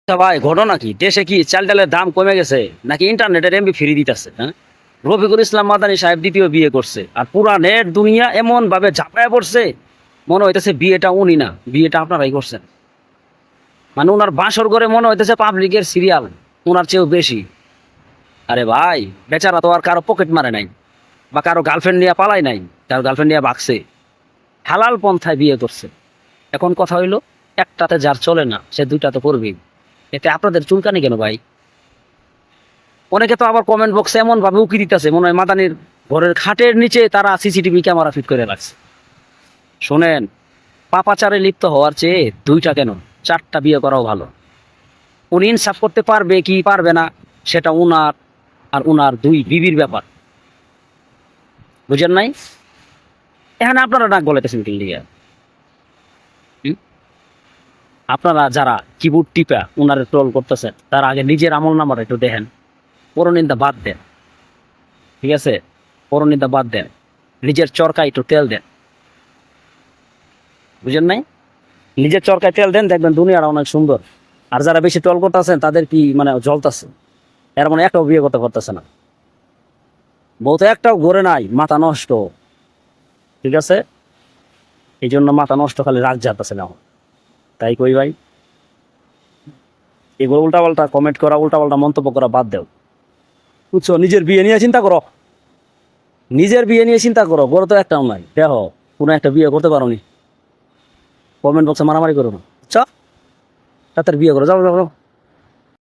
তা ভাই ঘটনা কি দেশে কি চাল ডালের দাম কমে গেছে নাকি ইন্টারনেটের এমবি ফ্রি দিতেছে? হ্যাঁ, রফিকুল ইসলাম মাদানী সাহেব দ্বিতীয় বিয়ে করছে আর পুরা নেট দুনিয়া এমন ভাবে ঝাঁপায় পড়ছে, মনে হইতেছে বিয়েটা উনি না, বিয়েটা আপনারাই করছেন। মানে ওনার বাসর করে মনে হইতেছে পাবলিকের সিরিয়াল, ওনার চেয়েও বেশি। আরে ভাই, বেচারা তো আর কারো পকেট মারে নাই বা কারো গার্লফ্রেন্ড নিয়ে পালাই নাই, কারো গার্লফ্রেন্ড নিয়ে ভাগছে, হালাল পন্থায় বিয়ে করছে। এখন কথা হইলো, একটাতে যার চলে না সে দুইটাতে করবেই। এতে আপনাদের চুলকানি কেন ভাই? অনেকে তো আবার কমেন্ট বক্সে এমন ভাবে উকি দিতেছে মনে হয় মাদানির ঘরের খাটের নিচে তারা সিসিটিভি ক্যামেরা ফিট করে রাখছে। শোনেন, পাপাচারে লিপ্ত হওয়ার চেয়ে দুইটা কেন চারটা বিয়ে করাও ভালো। উনি ইনসাফ করতে পারবে কি পারবে না সেটা উনার আর উনার দুই বিবির ব্যাপার, বুঝেন নাই? এখানে আপনারা নাক গলাইতেছেন কি লিগা? আপনারা যারা কিবোর্ড টিপা উনারে ট্রোল করতেছেন তার আগে নিজের আমল নামাটা একটু দেখেন। পরনিন্দা বাদ দেন, ঠিক আছে? পরনিন্দা বাদ দেন, নিজের চরকায় একটু তেল দেন, বুঝেন নাই? নিজের চরকায় তেল দেন, দেখবেন দুনিয়াটা অনেক সুন্দর। আর যারা বেশি ট্রল করতেছেন তাদের কি মানে জ্বলতেছে, এর মানে একটাও বিয়ে করতে পারতেছে না, বউ তো একটাও ঘরে নাই, মাথা নষ্ট, ঠিক আছে? এই জন্য মাথা নষ্ট, খালি রাগ যাচ্ছে না। তাই কই ভাই, এগুলো উল্টাপাল্টা কমেন্ট করা, উল্টাপাল্টা মন্তব্য করা বাদ দেও, বুঝছো? নিজের বিয়ে নিয়ে চিন্তা করো, নিজের বিয়ে নিয়ে চিন্তা করো। বড় তো একটাও নাই, দেখো কোনো একটা বিয়ে করতে পারো নি, কমেন্ট বক্সে মারামারি করো না, আচ্ছা? তাড়াতাড়ি বিয়ে করো, যাও যাও যাও।